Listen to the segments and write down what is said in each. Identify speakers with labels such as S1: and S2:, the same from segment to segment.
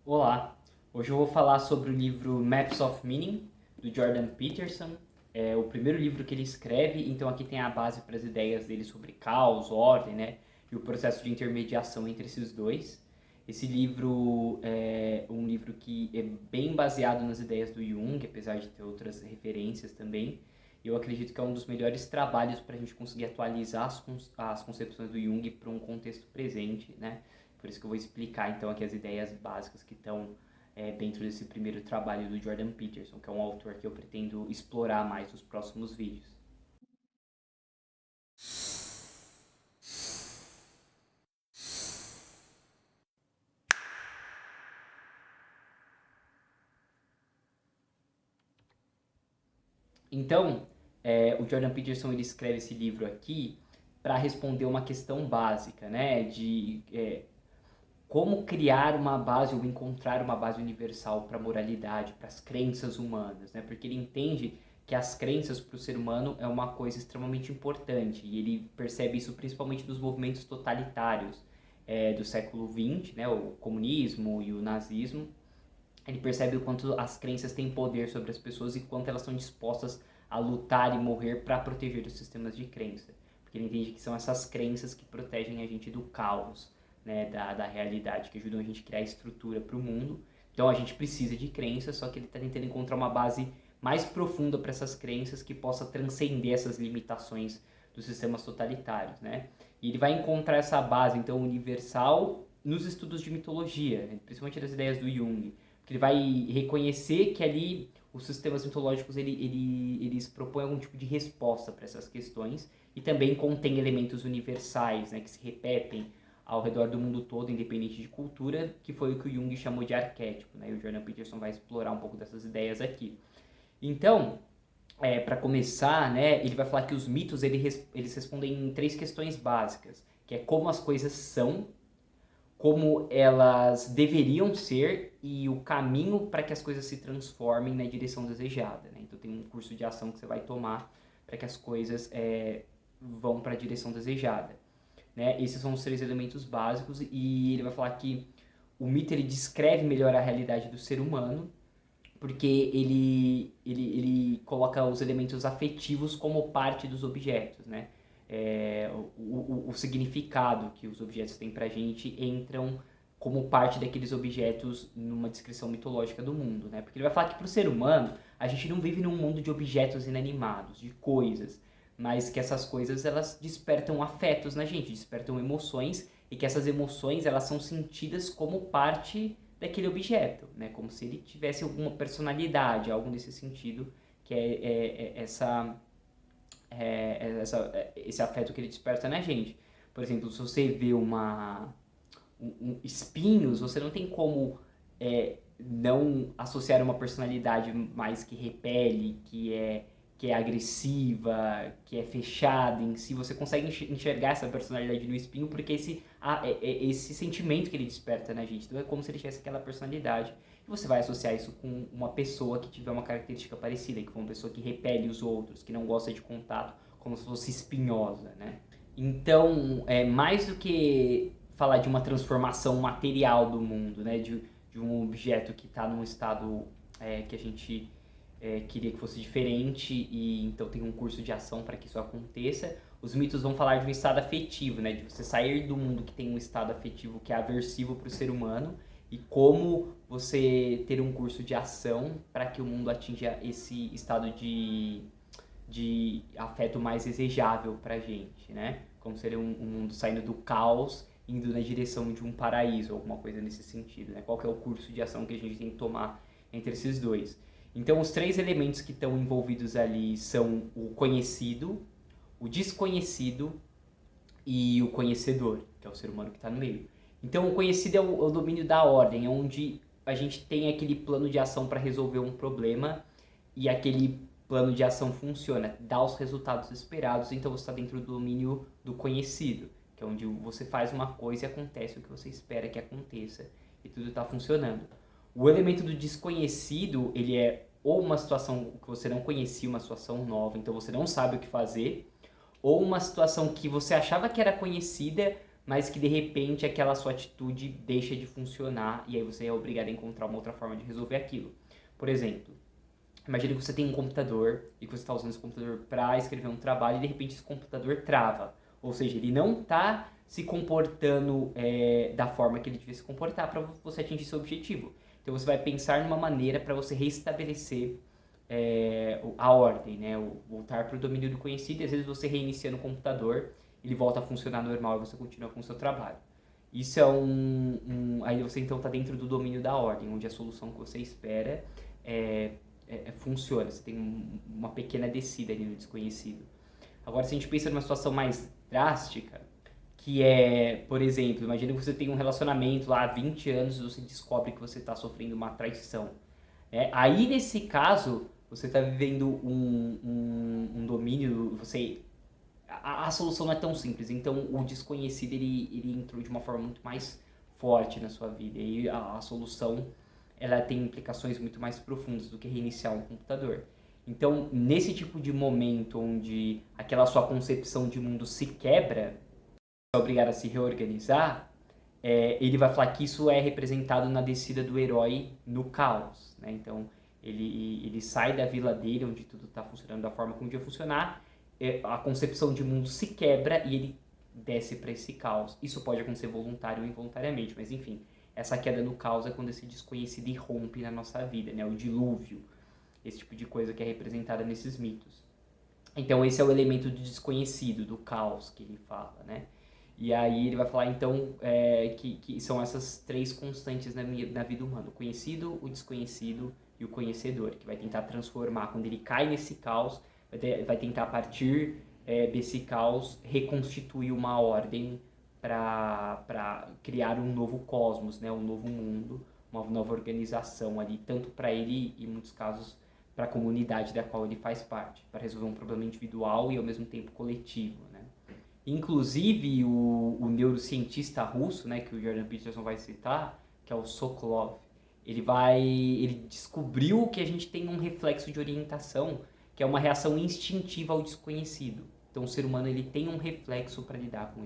S1: Olá, hoje eu vou falar sobre o livro Maps of Meaning, do Jordan Peterson. É o primeiro livro que ele escreve, então aqui tem a base para as ideias dele sobre caos, ordem, né, e o processo de intermediação entre esses dois. Esse livro é um livro que é bem baseado nas ideias do Jung, apesar de ter outras referências também. Eu acredito que é um dos melhores trabalhos para a gente conseguir atualizar as concepções do Jung para um contexto presente, né? Por isso que eu vou explicar então aqui as ideias básicas que estão dentro desse primeiro trabalho do Jordan Peterson, que é um autor que eu pretendo explorar mais nos próximos vídeos. Então, o Jordan Peterson ele escreve esse livro aqui para responder uma questão básica, né, de como criar uma base ou encontrar uma base universal para a moralidade, para as crenças humanas, né? Porque ele entende que as crenças para o ser humano é uma coisa extremamente importante e ele percebe isso principalmente nos movimentos totalitários do século XX, né? O comunismo e o nazismo. Ele percebe o quanto as crenças têm poder sobre as pessoas e quanto elas estão dispostas a lutar e morrer para proteger os sistemas de crença. Porque ele entende que são essas crenças que protegem a gente do caos, né, da realidade, que ajudam a gente a criar estrutura para o mundo. Então a gente precisa de crenças, só que ele está tentando encontrar uma base mais profunda para essas crenças que possa transcender essas limitações dos sistemas totalitários, né? E ele vai encontrar essa base, então, universal nos estudos de mitologia, principalmente das ideias do Jung, porque ele vai reconhecer que ali os sistemas mitológicos eles propõem algum tipo de resposta para essas questões e também contém elementos universais, né, que se repetem ao redor do mundo todo, independente de cultura, que foi o que o Jung chamou de arquétipo, né? E o Jordan Peterson vai explorar um pouco dessas ideias aqui. Então, para começar, né, ele vai falar que os mitos eles respondem em três questões básicas, que é como as coisas são, como elas deveriam ser e o caminho para que as coisas se transformem na direção desejada, né? Então tem um curso de ação que você vai tomar para que as coisas vão para a direção desejada, né? Esses são os três elementos básicos e ele vai falar que o mito ele descreve melhor a realidade do ser humano porque ele coloca os elementos afetivos como parte dos objetos, né? O significado que os objetos têm pra gente entram como parte daqueles objetos numa descrição mitológica do mundo, né? Porque ele vai falar que para o ser humano, a gente não vive num mundo de objetos inanimados, de coisas, mas que essas coisas elas despertam afetos na gente, despertam emoções e que essas emoções elas são sentidas como parte daquele objeto, né? Como se ele tivesse alguma personalidade, algo nesse sentido, que esse afeto que ele desperta na gente. Por exemplo, se você vê espinhos, você não tem como não associar uma personalidade mais que repele, que é agressiva, que é fechada em si. Você consegue enxergar essa personalidade no espinho porque esse sentimento que ele desperta na gente. Então é como se ele tivesse aquela personalidade. E você vai associar isso com uma pessoa que tiver uma característica parecida, que for uma pessoa que repele os outros, que não gosta de contato, como se fosse espinhosa, né? Então, mais do que falar de uma transformação material do mundo, né? De um objeto que está num estado que a gente queria que fosse diferente e então tem um curso de ação para que isso aconteça. Os mitos vão falar de um estado afetivo, né? De você sair do mundo que tem um estado afetivo que é aversivo para o ser humano e como você ter um curso de ação para que o mundo atinja esse estado de afeto mais desejável pra gente, né? Como seria um mundo saindo do caos, indo na direção de um paraíso, alguma coisa nesse sentido, né? Qual que é o curso de ação que a gente tem que tomar entre esses dois? Então, os três elementos que estão envolvidos ali são o conhecido, o desconhecido e o conhecedor, que é o ser humano que está no meio. Então, o conhecido é o domínio da ordem, é onde a gente tem aquele plano de ação para resolver um problema e aquele plano de ação funciona, dá os resultados esperados, então você está dentro do domínio do conhecido, que é onde você faz uma coisa e acontece o que você espera que aconteça e tudo está funcionando. O elemento do desconhecido, ele é ou uma situação que você não conhecia, uma situação nova, então você não sabe o que fazer, ou uma situação que você achava que era conhecida, mas que de repente aquela sua atitude deixa de funcionar e aí você é obrigado a encontrar uma outra forma de resolver aquilo. Por exemplo, imagine que você tem um computador e que você está usando esse computador para escrever um trabalho e de repente esse computador trava. Ou seja, ele não está se comportando da forma que ele devia se comportar para você atingir seu objetivo. Então você vai pensar numa maneira para você restabelecer a ordem, né? Voltar para o domínio do conhecido e às vezes você reiniciando o computador, ele volta a funcionar normal e você continua com o seu trabalho. Isso é aí você então está dentro do domínio da ordem, onde a solução que você espera funciona, você tem uma pequena descida ali no desconhecido. Agora, se a gente pensa numa situação mais drástica, que é, por exemplo, imagina que você tem um relacionamento lá há 20 anos e você descobre que você está sofrendo uma traição. Aí, nesse caso, você está vivendo um domínio, a solução não é tão simples, então o desconhecido ele entrou de uma forma muito mais forte na sua vida, e a solução ela tem implicações muito mais profundas do que reiniciar um computador. Então, nesse tipo de momento onde aquela sua concepção de mundo se quebra, é obrigado a se reorganizar, ele vai falar que isso é representado na descida do herói no caos, né? Então, ele sai da vila dele, onde tudo está funcionando da forma como devia funcionar, a concepção de mundo se quebra e ele desce para esse caos. Isso pode acontecer voluntário ou involuntariamente, mas enfim, essa queda no caos é quando esse desconhecido irrompe na nossa vida, né? O dilúvio, esse tipo de coisa que é representada nesses mitos. Então esse é o elemento do desconhecido, do caos que ele fala, né? E aí ele vai falar então que são essas três constantes na vida humana: o conhecido, o desconhecido e o conhecedor, que vai tentar transformar, quando ele cai nesse caos, vai tentar a partir desse caos reconstituir uma ordem para criar um novo cosmos, né? Um novo mundo, uma nova organização ali, tanto para ele e em muitos casos para a comunidade da qual ele faz parte, para resolver um problema individual e ao mesmo tempo coletivo, né? Inclusive o neurocientista russo, né, que o Jordan Peterson vai citar, que é o Sokolov, ele descobriu que a gente tem um reflexo de orientação, que é uma reação instintiva ao desconhecido. Então o ser humano ele tem um reflexo para lidar com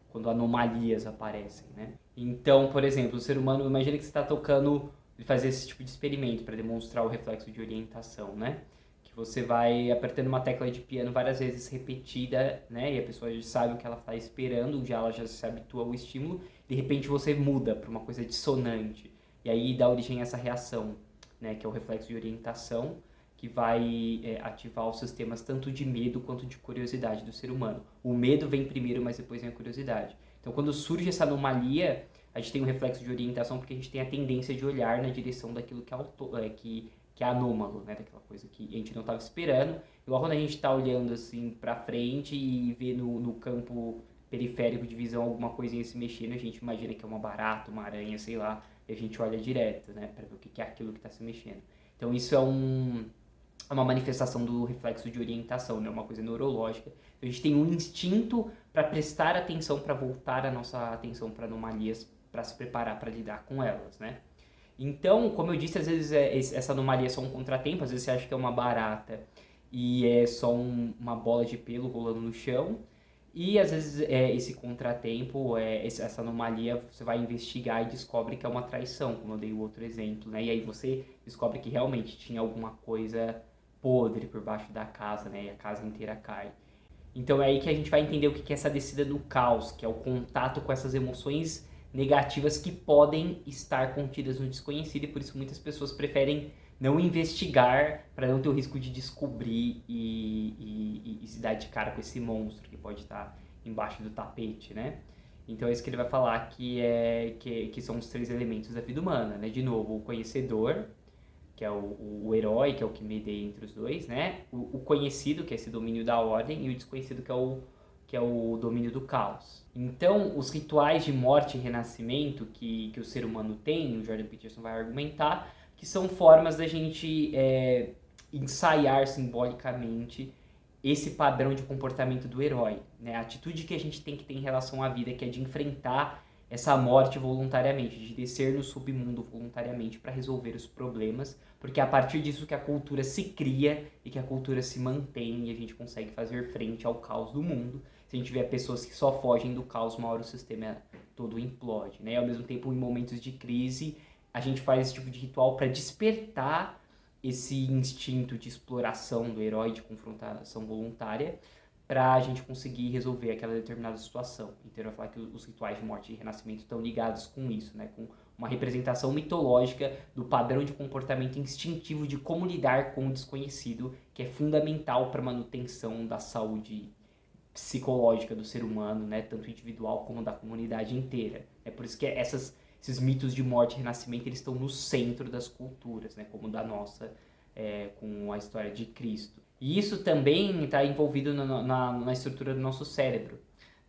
S1: quando anomalias aparecem, né? Então, por exemplo, o ser humano, imagina que você está tocando, fazer esse tipo de experimento para demonstrar o reflexo de orientação, né? Que você vai apertando uma tecla de piano várias vezes repetida, né? E a pessoa já sabe o que ela está esperando, ela já se habitua ao estímulo, de repente você muda para uma coisa dissonante. E aí dá origem a essa reação, né? Que é o reflexo de orientação, que vai ativar os sistemas tanto de medo quanto de curiosidade do ser humano. O medo vem primeiro, mas depois vem a curiosidade. Então, quando surge essa anomalia, a gente tem um reflexo de orientação porque a gente tem a tendência de olhar na direção daquilo que é anômalo, né? Daquela coisa que a gente não estava esperando. Igual quando a gente está olhando assim para frente e vê no campo periférico de visão alguma coisinha se mexendo, a gente imagina que é uma barata, uma aranha, sei lá, e a gente olha direto, né? Para ver o que é aquilo que está se mexendo. Então, isso é uma manifestação do reflexo de orientação, né? Uma coisa neurológica. Então, a gente tem um instinto para prestar atenção, para voltar a nossa atenção para anomalias, para se preparar para lidar com elas, né? Então, como eu disse, às vezes essa anomalia é só um contratempo, às vezes você acha que é uma barata e é só uma bola de pelo rolando no chão, e às vezes esse contratempo, essa anomalia, você vai investigar e descobre que é uma traição, como eu dei o outro exemplo, né? E aí você descobre que realmente tinha alguma coisa podre por baixo da casa, né? E a casa inteira cai. Então é aí que a gente vai entender o que é essa descida no caos, que é o contato com essas emoções negativas que podem estar contidas no desconhecido, e por isso muitas pessoas preferem não investigar para não ter o risco de descobrir e se dar de cara com esse monstro que pode estar embaixo do tapete, né? Então é isso que ele vai falar que são os três elementos da vida humana, né? De novo, o conhecedor, que é o herói, que é o que medeia entre os dois, né? O conhecido, que é esse domínio da ordem, e o desconhecido, que é o domínio do caos. Então, os rituais de morte e renascimento que o ser humano tem, o Jordan Peterson vai argumentar, que são formas da gente ensaiar simbolicamente esse padrão de comportamento do herói, né? A atitude que a gente tem que ter em relação à vida, que é de enfrentar essa morte voluntariamente, de descer no submundo voluntariamente para resolver os problemas, porque é a partir disso que a cultura se cria e que a cultura se mantém e a gente consegue fazer frente ao caos do mundo. se a gente tiver pessoas que só fogem do caos, uma hora o sistema todo implode, né? E ao mesmo tempo, em momentos de crise, a gente faz esse tipo de ritual para despertar esse instinto de exploração do herói, de confrontação voluntária, para a gente conseguir resolver aquela determinada situação. Então, eu vou falar que os rituais de morte e renascimento estão ligados com isso, né? Com uma representação mitológica do padrão de comportamento instintivo de como lidar com o desconhecido, que é fundamental para a manutenção da saúde psicológica do ser humano, né? Tanto individual como da comunidade inteira. É por isso que esses mitos de morte e renascimento eles estão no centro das culturas, né? Como da nossa, com a história de Cristo. E isso também está envolvido na estrutura do nosso cérebro,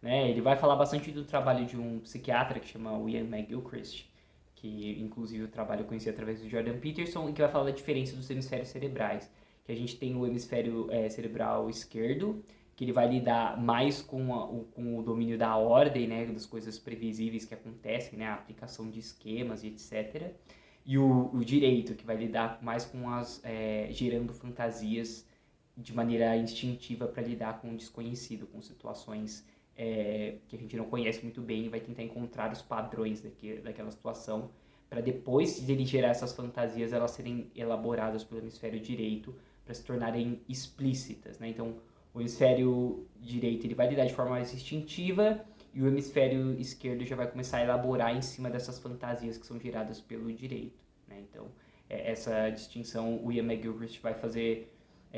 S1: né? Ele vai falar bastante do trabalho de um psiquiatra que chama Ian McGilchrist, que inclusive o trabalho eu conheci através do Jordan Peterson, e que vai falar da diferença dos hemisférios cerebrais. Que a gente tem o hemisfério cerebral esquerdo, que ele vai lidar mais com o domínio da ordem, né, das coisas previsíveis que acontecem, né, a aplicação de esquemas e etc. E o direito, que vai lidar mais com gerando fantasias de maneira instintiva para lidar com o desconhecido, com situações que a gente não conhece muito bem e vai tentar encontrar os padrões daquela situação para depois de ele gerar essas fantasias, elas serem elaboradas pelo hemisfério direito para se tornarem explícitas, né? Então, o hemisfério direito ele vai lidar de forma mais instintiva e o hemisfério esquerdo já vai começar a elaborar em cima dessas fantasias que são geradas pelo direito, né? Então, essa distinção o Ian McGilchrist vai fazer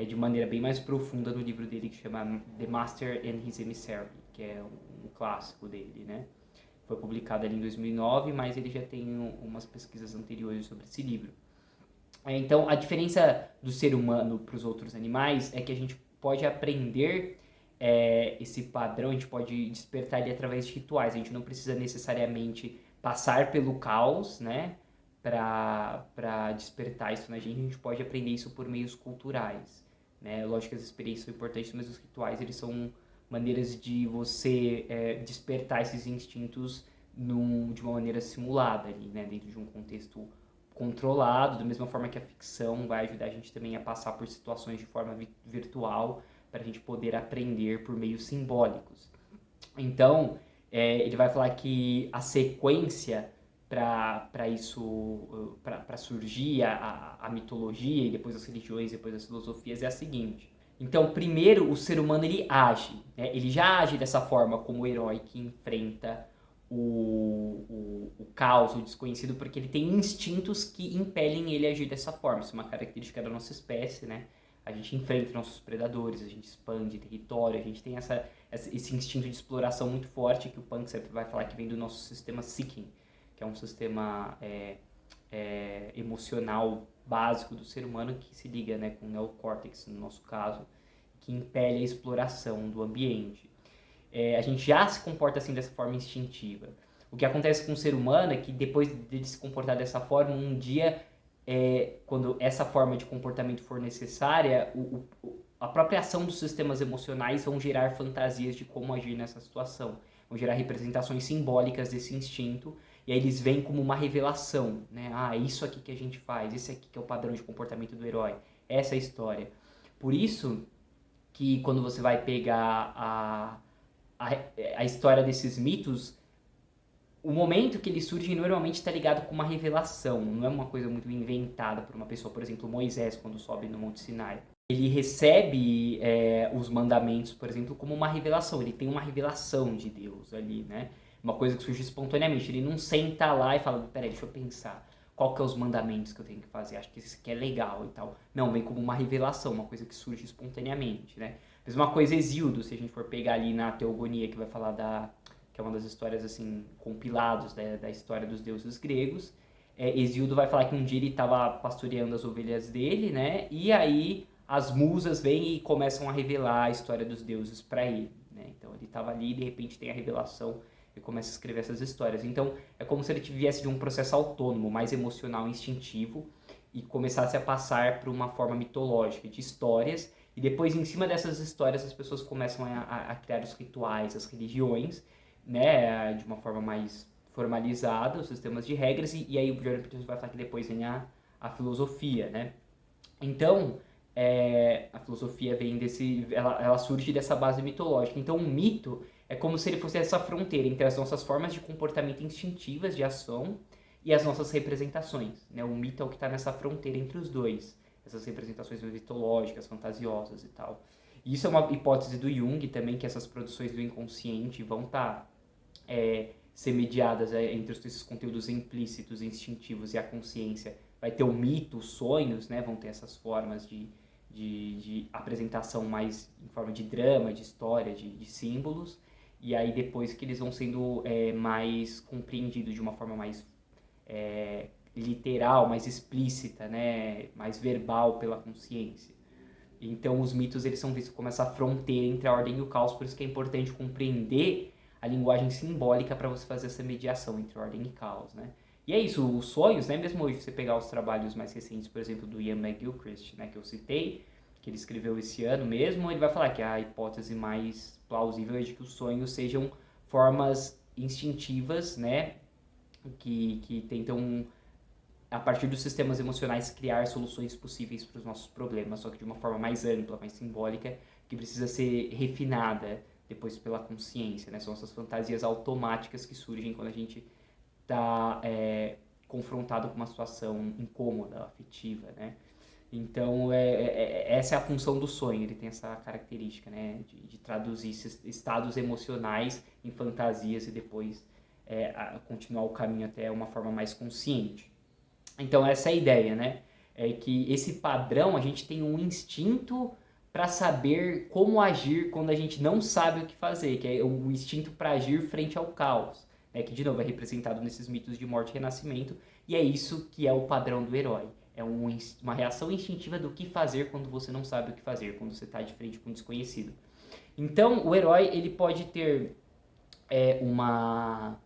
S1: de maneira bem mais profunda no livro dele que chama The Master and His Emissary, que é um clássico dele, né? Foi publicado ali em 2009, mas ele já tem umas pesquisas anteriores sobre esse livro. Então, a diferença do ser humano para os outros animais é que a gente pode aprender esse padrão, a gente pode despertar ele através de rituais. A gente não precisa necessariamente passar pelo caos, né, para despertar isso na gente. A gente pode aprender isso por meios culturais, né? Lógico que as experiências são importantes, mas os rituais eles são maneiras de você despertar esses instintos de uma maneira simulada ali, né, dentro de um contexto controlado, da mesma forma que a ficção vai ajudar a gente também a passar por situações de forma virtual para a gente poder aprender por meios simbólicos. Então, ele vai falar que a sequência para isso, para surgir a mitologia e depois as religiões, depois as filosofias é a seguinte. Então, primeiro, o ser humano ele age, né? Ele já age dessa forma como o herói que enfrenta o caos, o desconhecido, porque ele tem instintos que impelem ele a agir dessa forma. Isso é uma característica da nossa espécie, né? A gente enfrenta nossos predadores, a gente expande território, a gente tem esse instinto de exploração muito forte que o Punk sempre vai falar que vem do nosso sistema Seeking, que é um sistema emocional básico do ser humano que se liga, né, com o neocórtex, no nosso caso, que impele a exploração do ambiente. A gente já se comporta assim dessa forma instintiva. O que acontece com o ser humano é que depois de se comportar dessa forma, um dia, quando essa forma de comportamento for necessária, a própria ação dos sistemas emocionais vão gerar fantasias de como agir nessa situação. Vão gerar representações simbólicas desse instinto, e aí eles vêm como uma revelação, né? Ah, é isso aqui que a gente faz, esse aqui que é o padrão de comportamento do herói, essa é a história. Por isso que quando você vai pegar a história desses mitos, o momento que eles surgem normalmente está ligado com uma revelação, não é uma coisa muito inventada por uma pessoa. Por exemplo, Moisés, quando sobe no Monte Sinai. Ele recebe os mandamentos, por exemplo, como uma revelação. Ele tem uma revelação de Deus ali, né? Uma coisa que surge espontaneamente. Ele não senta lá e fala, peraí, deixa eu pensar. Qual que é os mandamentos que eu tenho que fazer? Acho que esse aqui é legal e tal. Não, vem como uma revelação, uma coisa que surge espontaneamente, né? Mesma coisa Hesíodo, se a gente for pegar ali na Teogonia, que vai falar que é uma das histórias, assim, compilados da história dos deuses gregos. Hesíodo vai falar que um dia ele estava pastoreando as ovelhas dele, né? E aí as musas vêm e começam a revelar a história dos deuses para ele, né? Então ele estava ali e de repente tem a revelação e começa a escrever essas histórias. Então é como se ele viesse de um processo autônomo, mais emocional, instintivo, e começasse a passar por uma forma mitológica de histórias. E depois, em cima dessas histórias, as pessoas começam a criar os rituais, as religiões, né, de uma forma mais formalizada, os sistemas de regras, e aí o Jordan Peterson vai falar que depois vem a filosofia, né? Então, a filosofia vem ela surge dessa base mitológica. Então o mito é como se ele fosse essa fronteira entre as nossas formas de comportamento instintivas de ação e as nossas representações, né? O mito é o que está nessa fronteira entre os dois, essas representações mitológicas, fantasiosas e tal. E isso é uma hipótese do Jung também, que essas produções do inconsciente vão estar ser mediadas entre esses conteúdos implícitos, instintivos e a consciência. Vai ter o mito, os sonhos, né? Vão ter essas formas de apresentação mais em forma de drama, de história, de símbolos. E aí depois que eles vão sendo mais compreendidos de uma forma mais literal, mais explícita, né? Mais verbal pela consciência. Então os mitos eles são vistos como essa fronteira entre a ordem e o caos, por isso que é importante compreender a linguagem simbólica para você fazer essa mediação entre ordem e caos, né? E é isso, os sonhos, né? Mesmo hoje você pegar os trabalhos mais recentes, por exemplo, do Ian McGilchrist, né, que eu citei, que ele escreveu esse ano mesmo, ele vai falar que a hipótese mais plausível é de que os sonhos sejam formas instintivas, né, que tentam, a partir dos sistemas emocionais, criar soluções possíveis para os nossos problemas, só que de uma forma mais ampla, mais simbólica, que precisa ser refinada depois pela consciência, né? São essas fantasias automáticas que surgem quando a gente está confrontado com uma situação incômoda, afetiva, né? Então, essa é a função do sonho, ele tem essa característica, né? De traduzir esses estados emocionais em fantasias e depois continuar o caminho até uma forma mais consciente. Então, essa é a ideia, né? É que esse padrão, a gente tem um instinto para saber como agir quando a gente não sabe o que fazer, que é o instinto para agir frente ao caos, né? Que, de novo, é representado nesses mitos de morte e renascimento, e é isso que é o padrão do herói. É uma reação instintiva do que fazer quando você não sabe o que fazer, quando você está de frente com um desconhecido. Então, o herói ele pode ter uma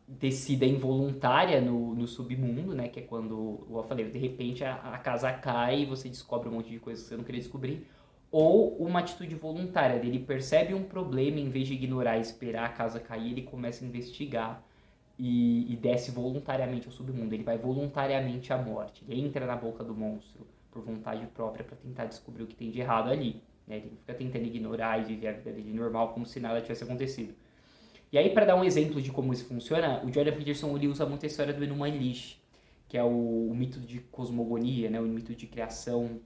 S1: descida involuntária no submundo, né? Que é quando, eu falei, de repente a casa cai e você descobre um monte de coisas que você não queria descobrir. Ou uma atitude voluntária, ele percebe um problema, em vez de ignorar e esperar a casa cair, ele começa a investigar e desce voluntariamente ao submundo. Ele vai voluntariamente à morte. Ele entra na boca do monstro por vontade própria para tentar descobrir o que tem de errado ali, né? Ele fica tentando ignorar e viver a vida dele normal como se nada tivesse acontecido. E aí, para dar um exemplo de como isso funciona, o Jordan Peterson ele usa muito a história do Enuma Elish, que é o mito de cosmogonia, né? O mito de criação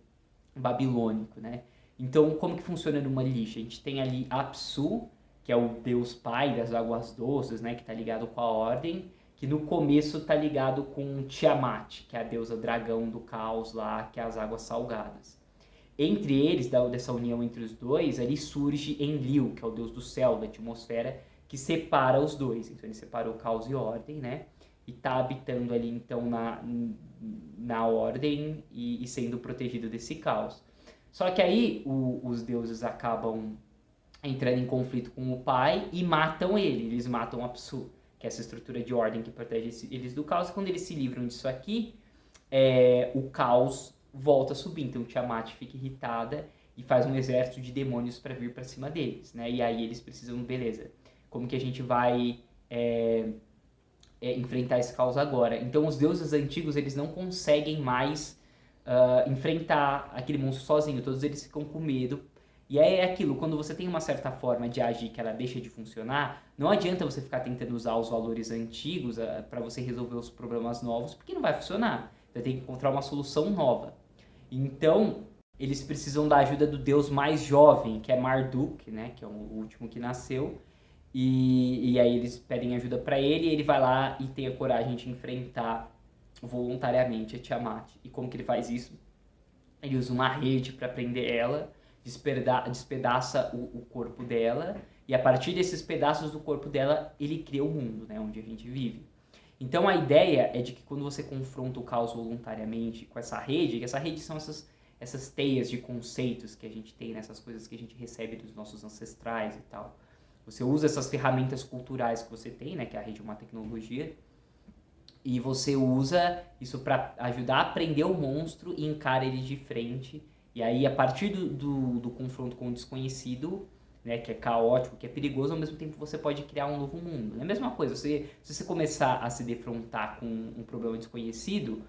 S1: babilônico, né? Então, como que funciona o Enuma Elish? A gente tem ali Apsu, que é o deus pai das águas doces, né? Que está ligado com a ordem, que no começo está ligado com Tiamat, que é a deusa dragão do caos lá, que é as águas salgadas. Entre eles, dessa união entre os dois, ali surge Enlil, que é o deus do céu, da atmosfera, que separa os dois. Então ele separou caos e ordem, né? E tá habitando ali então na ordem e sendo protegido desse caos. Só que aí os deuses acabam entrando em conflito com o pai e matam ele. Eles matam Apsu, que é essa estrutura de ordem que protege eles do caos. E quando eles se livram disso aqui, o caos volta a subir. Então Tiamat fica irritada e faz um exército de demônios para vir para cima deles, né? E aí eles precisam, beleza, como que a gente vai enfrentar esse caos agora? Então os deuses antigos eles não conseguem mais enfrentar aquele monstro sozinho, todos eles ficam com medo. E aí é aquilo, quando você tem uma certa forma de agir que ela deixa de funcionar, não adianta você ficar tentando usar os valores antigos para você resolver os problemas novos, porque não vai funcionar. Você tem que encontrar uma solução nova. Então, eles precisam da ajuda do deus mais jovem, que é Marduk, né, que é o último que nasceu. E aí eles pedem ajuda para ele e ele vai lá e tem a coragem de enfrentar voluntariamente a Tiamat. E como que ele faz isso? Ele usa uma rede para prender ela, despedaça o corpo dela e a partir desses pedaços do corpo dela ele cria o mundo, né, onde a gente vive. Então a ideia é de que quando você confronta o caos voluntariamente com essa rede, que essa rede são essas teias de conceitos que a gente tem, nessas coisas que a gente recebe dos nossos ancestrais e tal. Você usa essas ferramentas culturais que você tem, né, que a rede é uma tecnologia, e você usa isso para ajudar a prender o monstro e encara ele de frente. E aí, a partir do confronto com o desconhecido, né, que é caótico, que é perigoso, ao mesmo tempo você pode criar um novo mundo. É a mesma coisa, se você começar a se defrontar com um problema desconhecido,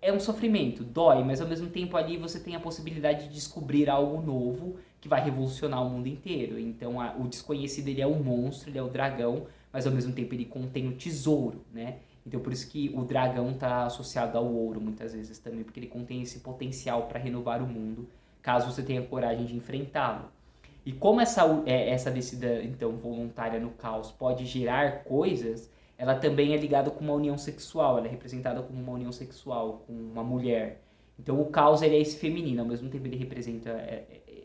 S1: é um sofrimento, dói, mas ao mesmo tempo ali você tem a possibilidade de descobrir algo novo que vai revolucionar o mundo inteiro. Então o desconhecido ele é um monstro, ele é o dragão, mas ao mesmo tempo ele contém o tesouro, né? Então por isso que o dragão está associado ao ouro muitas vezes também, porque ele contém esse potencial para renovar o mundo, caso você tenha coragem de enfrentá-lo. E como essa descida então voluntária no caos pode gerar coisas, ela também é ligada com uma união sexual, ela é representada como uma união sexual com uma mulher. Então o caos ele é esse feminino, ao mesmo tempo ele representa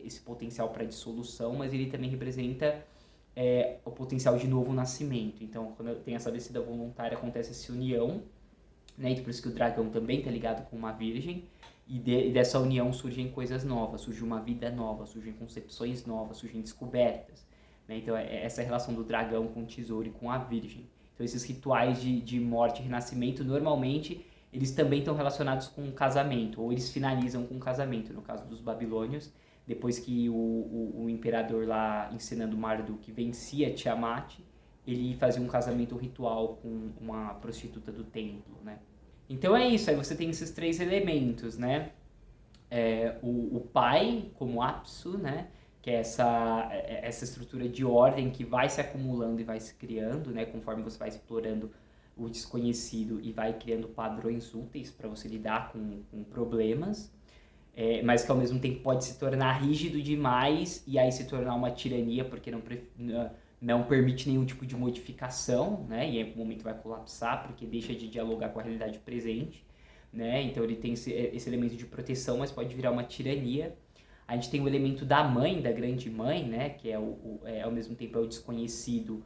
S1: esse potencial para dissolução, mas ele também representa o potencial de novo nascimento. Então quando tem essa descida voluntária acontece essa união, né? Então por isso que o dragão também está ligado com uma virgem. E dessa união surgem coisas novas, surge uma vida nova, surgem concepções novas, surgem descobertas. Né? Então essa relação do dragão com o tesouro e com a virgem. Então esses rituais de morte e renascimento, normalmente, eles também estão relacionados com o casamento, ou eles finalizam com o casamento, no caso dos babilônios, depois que o imperador lá, ensinando Marduk, vencia Tiamat, ele fazia um casamento ritual com uma prostituta do templo, né? Então é isso, aí você tem esses três elementos, né? O pai, como Apsu, né? Que é essa estrutura de ordem que vai se acumulando e vai se criando, né? Conforme você vai explorando o desconhecido e vai criando padrões úteis para você lidar com problemas, mas que ao mesmo tempo pode se tornar rígido demais e aí se tornar uma tirania porque não permite nenhum tipo de modificação, né? E em algum momento vai colapsar porque deixa de dialogar com a realidade presente, né? Então ele tem esse elemento de proteção, mas pode virar uma tirania. A gente tem o elemento da mãe, da grande mãe, né? Que ao mesmo tempo é o desconhecido,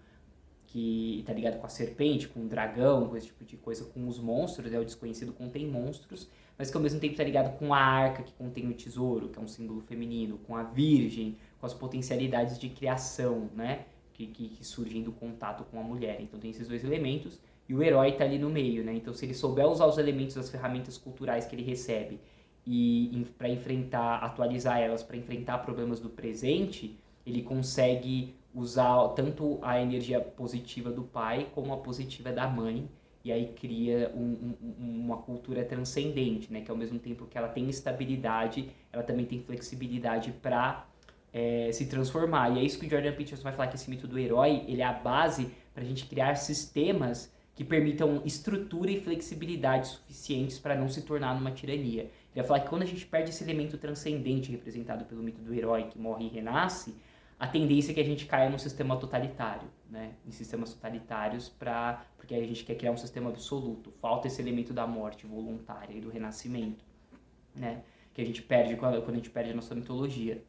S1: que está ligado com a serpente, com o dragão, com esse tipo de coisa, com os monstros, o desconhecido contém monstros, mas que ao mesmo tempo está ligado com a arca, que contém o tesouro, que é um símbolo feminino, com a virgem, com as potencialidades de criação, né? Que surgem do contato com a mulher. Então tem esses dois elementos e o herói está ali no meio, né? Então se ele souber usar os elementos das ferramentas culturais que ele recebe e para enfrentar, atualizar elas para enfrentar problemas do presente, ele consegue usar tanto a energia positiva do pai como a positiva da mãe e aí cria uma cultura transcendente, né? Que ao mesmo tempo que ela tem estabilidade, ela também tem flexibilidade para se transformar. E é isso que o Jordan Peterson vai falar, que esse mito do herói, ele é a base para a gente criar sistemas que permitam estrutura e flexibilidade suficientes para não se tornar numa tirania. Ele vai falar que quando a gente perde esse elemento transcendente representado pelo mito do herói que morre e renasce, a tendência é que a gente caia num sistema totalitário, né? Em sistemas totalitários, porque a gente quer criar um sistema absoluto. Falta esse elemento da morte voluntária e do renascimento, né? Que a gente perde quando a gente perde a nossa mitologia.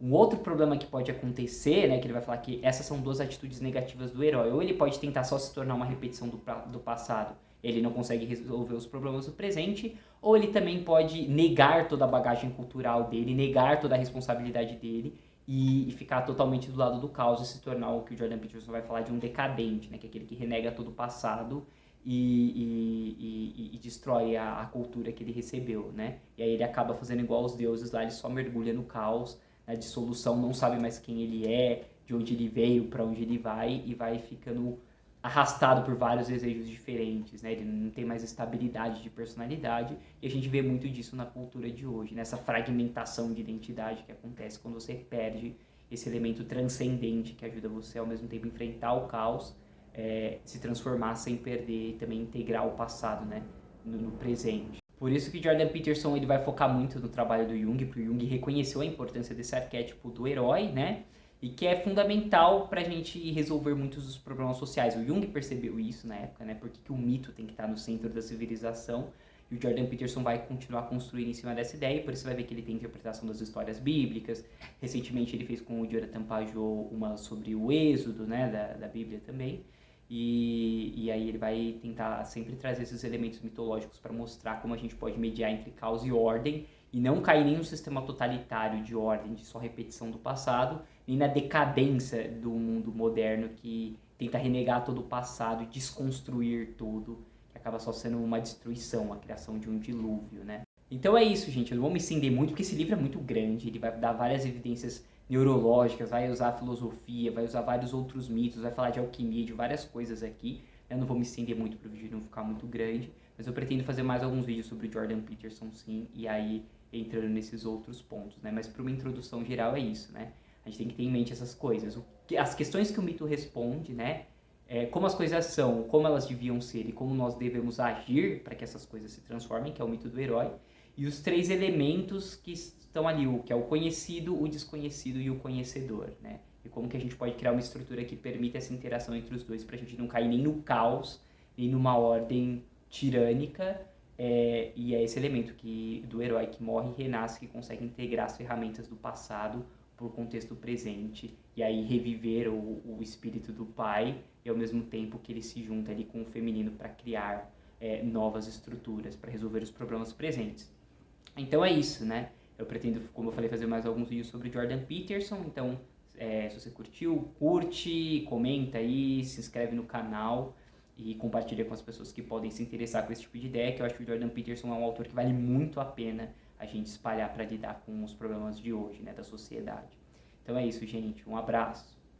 S1: Um outro problema que pode acontecer, né, que ele vai falar que essas são duas atitudes negativas do herói. Ou ele pode tentar só se tornar uma repetição do passado, ele não consegue resolver os problemas do presente, ou ele também pode negar toda a bagagem cultural dele, negar toda a responsabilidade dele e ficar totalmente do lado do caos e se tornar o que o Jordan Peterson vai falar de um decadente, né, que é aquele que renega todo o passado e destrói a cultura que ele recebeu, né? E aí ele acaba fazendo igual aos deuses lá, ele só mergulha no caos, na dissolução, não sabe mais quem ele é, de onde ele veio, para onde ele vai e vai ficando arrastado por vários desejos diferentes, né? Ele não tem mais estabilidade de personalidade e a gente vê muito disso na cultura de hoje, nessa fragmentação de identidade que acontece quando você perde esse elemento transcendente que ajuda você ao mesmo tempo enfrentar o caos, se transformar sem perder e também integrar o passado, né? no presente. Por isso que Jordan Peterson ele vai focar muito no trabalho do Jung, porque o Jung reconheceu a importância desse arquétipo do herói, né? E que é fundamental para a gente resolver muitos dos problemas sociais. O Jung percebeu isso na época, né? Porque que o mito tem que estar no centro da civilização. E o Jordan Peterson vai continuar construindo em cima dessa ideia, e por isso você vai ver que ele tem interpretação das histórias bíblicas. Recentemente ele fez com o Jonathan Pajot uma sobre o Êxodo, né? Da Bíblia também. E aí ele vai tentar sempre trazer esses elementos mitológicos para mostrar como a gente pode mediar entre caos e ordem e não cair nem no sistema totalitário de ordem, de só repetição do passado, nem na decadência do mundo moderno que tenta renegar todo o passado e desconstruir tudo, que acaba só sendo uma destruição, a criação de um dilúvio, né? Então é isso, gente. Eu não vou me estender muito porque esse livro é muito grande, ele vai dar várias evidências neurológicas, vai usar filosofia, vai usar vários outros mitos, vai falar de alquimia, de várias coisas aqui. Eu não vou me estender muito para o vídeo não ficar muito grande, mas Mas eu pretendo fazer mais alguns vídeos sobre o Jordan Peterson, sim, e aí entrando nesses outros pontos, né? Mas para uma introdução geral é isso, né? A gente tem que ter em mente essas coisas. As questões que o mito responde, né? Como as coisas são, como elas deviam ser e como nós devemos agir para que essas coisas se transformem, que é o mito do herói. E os 3 elementos que estão ali, que é o conhecido, o desconhecido e o conhecedor, né? E como que a gente pode criar uma estrutura que permita essa interação entre os dois para a gente não cair nem no caos, nem numa ordem tirânica, e é esse elemento do herói que morre e renasce, que consegue integrar as ferramentas do passado para o contexto presente, e aí reviver o espírito do pai, e ao mesmo tempo que ele se junta ali com o feminino para criar novas estruturas, para resolver os problemas presentes. Então é isso, né? Eu pretendo, como eu falei, fazer mais alguns vídeos sobre o Jordan Peterson, então se você curtiu, curte, comenta aí, se inscreve no canal e compartilha com as pessoas que podem se interessar com esse tipo de ideia, que eu acho que o Jordan Peterson é um autor que vale muito a pena a gente espalhar para lidar com os problemas de hoje, né, da sociedade. Então é isso, gente. Um abraço.